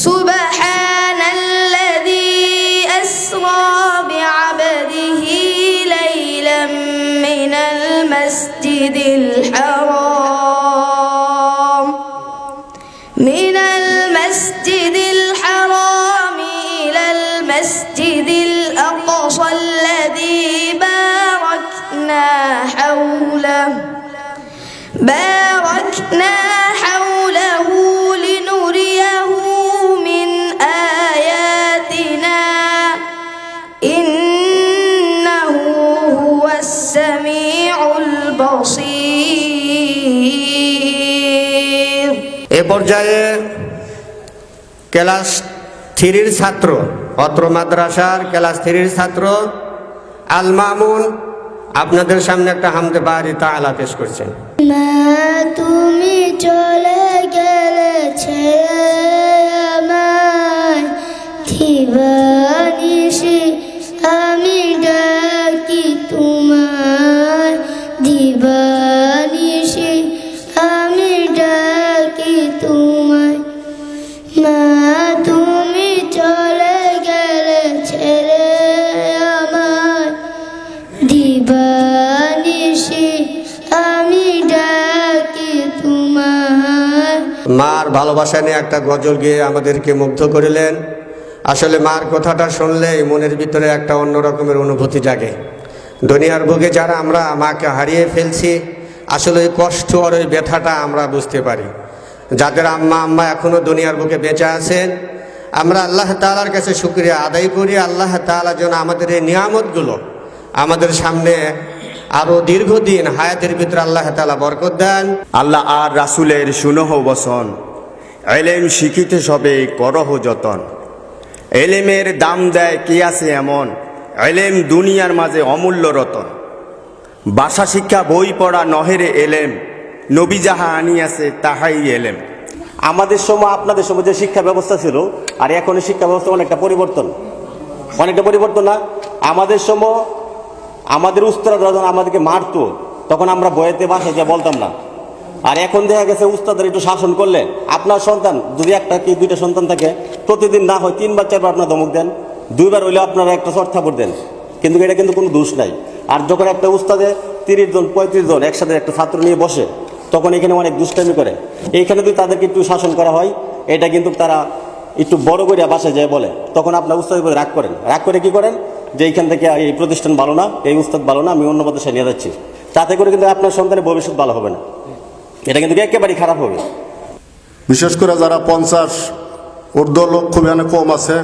সুবহানাল্লাযী আসরা বিআবদিহি লাইলাম মিনাল মাসজিদিল হারাম ইলাল মাসজিদিল আকসা আল্লাযী বারাকনা হাওলাহু লিনুরিয়াহু মিন আয়াতিনা ইন্নাহু হুয়াস সামিউল বাসীর। এ পর্যায়ে ক্লাস 3-র ছাত্র, অত্র মাদ্রাসার ক্লাস 3-র ছাত্র আল মামুন আপনাদের সামনে একটা হামদে বারি তাআলা পেশ করছেন। মা তুমি চলে গেলে ছেড়ে আমায়, দিবানিশি আমি ডাকি তোমায়, দিবানিশি আমি ডাকি তোমায়। মা তুমি চলে গেলে ছেড়ে আমায়, দিবানিশি আমি ডাকি তোমায়। মার ভালোবাসা নিয়ে একটা গজল গিয়ে আমাদেরকে মুগ্ধ করিলেন। আসলে মার কথাটা শুনলেই মনের ভিতরে একটা অন্য রকমের অনুভূতি জাগে। দুনিয়ার বুকে যারা আমরা মাকে হারিয়ে ফেলছি, আসলে ওই কষ্ট আর ওই ব্যথাটা আমরা বুঝতে পারি। যাদের আম্মা এখনও দুনিয়ার বুকে বেঁচে আছেন, আমরা আল্লাহ তাআলার কাছে শুকরিয়া আদায় করি। আল্লাহ তাআলা যেন আমাদের এই নিয়ামতগুলো আমাদের সামনে আরো দীর্ঘদিন হায়াতের ভিতরে আল্লাহ তাআলা বরকত দেন। আল্লাহ আর রাসূলের শুনহ বসন, এলেম শিখিতে সবে করহ যতন। এলেমের দাম দেয় কি আছে এমন, এলেম দুনিয়ার মাঝে অমূল্য রতন। ভাষা শিক্ষা বই পড়া নহেরে এলেম, নবী যাহা আনিয়াছে তাহাই এলেম। আমাদের সময় আপনাদের সময় যে শিক্ষা ব্যবস্থা ছিল আর এখনের শিক্ষা ব্যবস্থা অনেকটা পরিবর্তন না? আমাদের সময় আমাদের উস্তাদরা যখন আমাদেরকে মারতো তখন আমরা ভয়েতে বাসায় যা বলতাম না। আর এখন দেখা গেছে উস্তাদের একটু শাসন করলে আপনার সন্তান যদি একটা কি দুইটা সন্তান থাকে, প্রতিদিন না হয় 3 বার 4 বার আপনার ধমক দেন, 2 বার হইলে আপনারা একটা চড় থাপড় দেন, কিন্তু এটা কিন্তু কোনো দোষ নাই। আর যখন একটা উস্তাদে 30 জন 35 জন একসাথে একটা ছাত্র নিয়ে বসে, তখন এখানে অনেক দুষ্টামি করে। এইখানে যদি তাদেরকে একটু শাসন করা হয়, এটা কিন্তু তারা একটু বড় করে বাসায় যায় বলে, তখন আপনার উস্তাদের উপরে রাগ করে কি করেন যে এইখান থেকে এই প্রতিষ্ঠান ভালো না, এই উস্তাদ ভালো না, আমি অন্য মাদ্রাসায় নিয়ে যাচ্ছি। তাতে করে কিন্তু আপনার সন্তানের ভবিষ্যৎ ভালো হবে না, এটা কিন্তু একেবারেই খারাপ হবে। বিশেষ করে যারা 50 ঊর্ধ্ব লোক খুবই অনেক কম আছে,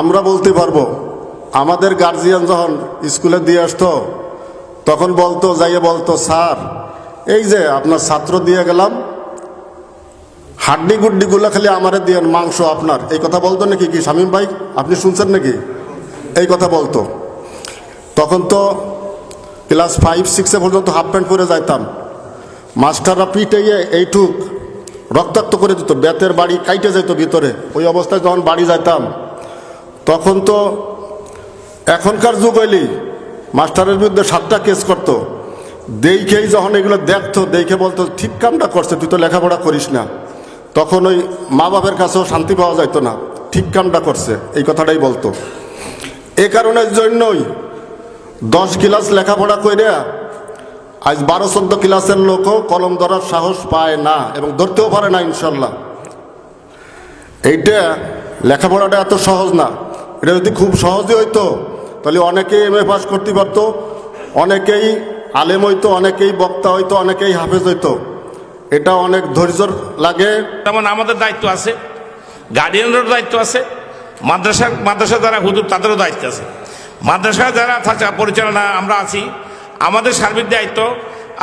আমরা বলতে পারবো আমাদের গার্জিয়ান যখন স্কুলে দিয়ে আসতো তখন বলতো স্যার এই যে আপনার ছাত্র দিয়ে গেলাম, হাড্ডি গুড্ডিগুলো খালি আমারে দিয়ে মাংস আপনার, এই কথা বলতো নাকি? কি শামীম ভাই আপনি শুনছেন নাকি? এই কথা বলতো। তখন তো ক্লাস 5-6 পর্যন্ত হাফ প্যান্ট পরে যাইতাম, মাস্টাররা পিটাইয়ে এইটুক রক্তাক্ত করে দিত, বেতের বাড়ি কাইটে যেত ভিতরে। ওই অবস্থায় যখন বাড়ি যাইতাম তখন তো এখনকার যুগ হইলি মাস্টারের বিরুদ্ধে 7টা কেস করতো। দেখেই যখন এগুলো দেখতো, দেখে বলতো ঠিক কামটা করছে, তুই তো লেখাপড়া করিস না। তখন ওই মা বাবার কাছেও শান্তি পাওয়া যাইতো না, ঠিক কামটা করছে এই কথাটাই বলতো। এ কারণের জন্যই 10 ক্লাস লেখাপড়া করে আজ 12-14 ক্লাসের লোকও কলম ধরার সাহস পায় না এবং ধরতেও পারে না ইনশাল্লাহ। এইটা লেখাপড়াটা এত সহজ না। এটা যদি খুব সহজই হইতো তাহলে অনেকেই MA পাস করতে পারতো, অনেকেই আলেম হইতো, অনেকেই বক্তা হইতো, অনেকেই হাফেজ হইতো। এটা অনেক ধৈর্য লাগে। যেমন আমাদের দায়িত্ব আছে, গার্ডিয়ানদেরও দায়িত্ব আছে, মাদ্রাসা যারা হুজুর তাদেরও দায়িত্ব আছে, মাদ্রাসা যারা পরিচালনা আমরা আছি, আমাদের সার্বিক দায়িত্ব।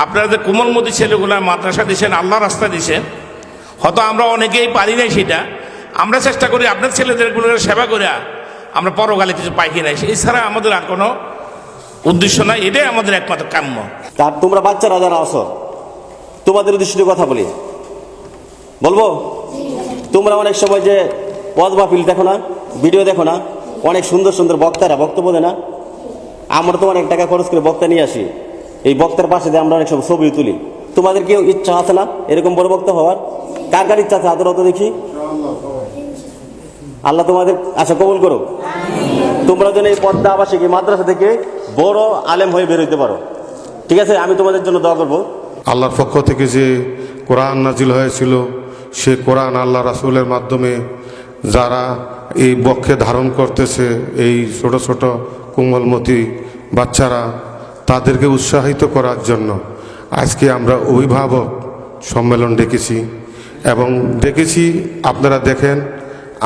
আপনারা যে কোমলমতি ছেলেগুলো মাদ্রাসা দিচ্ছেন, আল্লাহ রাস্তা দিচ্ছেন, হয়তো আমরা অনেকেই পারি নাই, সেটা আমরা চেষ্টা করি আপনার ছেলেদেরগুলো সেবা করে আমরা পরকালে কিছু পাই কিনা, এছাড়া আমাদের আর কোনো উদ্দেশ্য নাই। এটাই আমাদের একমাত্র কাম্য। তার তোমরা বাচ্চারা যারা আসো, তোমাদের উদ্দেশ্যে কথা বলবো। তোমরা অনেক সময় যে ওয়াজ মাহফিল দেখো না, ভিডিও দেখো না, অনেক সুন্দর সুন্দর বক্তারা বক্তব্য দেয় না। আমরা তো অনেক টাকা খরচ করে বক্তা নিয়ে আসি, এই বক্তার পাশে দিয়ে আমরা অনেক সময় ছবি তুলি। তোমাদের কেউ ইচ্ছা আছে না এরকম বড় বক্তা হওয়ার? কার কার ইচ্ছা আছে? হাতের অত দেখি। আল্লাহ তোমাদের আশা কবুল করো। তোমরা যেন এই পদ্মা আবাসিক এই মাদ্রাসা থেকে বড় আলেম হয়ে বের হইতে পারো। ঠিক আছে, আমি তোমাদের জন্য দোয়া করবো। আল্লাহর পক্ষ থেকে যে কোরআন নাজিল হয়েছিল, সে কোরআন আল্লাহ রাসূলের মাধ্যমে যারা এই বক্ষে ধারণ করতেছে, এই ছোট ছোট কোমলমতি বাচ্চারা, তাদেরকে উৎসাহিত করার জন্য আজকে আমরা অভিভাবক সম্মেলন ডেকেছি। এবং ডেকেছি, আপনারা দেখেন,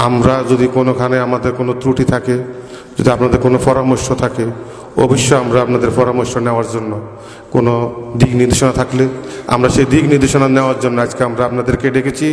আমরা যদি কোনোখানে আমাদের কোনো ত্রুটি থাকে, যদি আপনাদের কোনো পরামর্শ থাকে, অবশ্যই আমরা আপনাদের পরামর্শ নেওয়ার জন্য, কোনো দিক নির্দেশনা থাকলে আমরা সেই দিক নির্দেশনা নেওয়ার জন্য আজকে আমরা আপনাদেরকে ডেকেছি।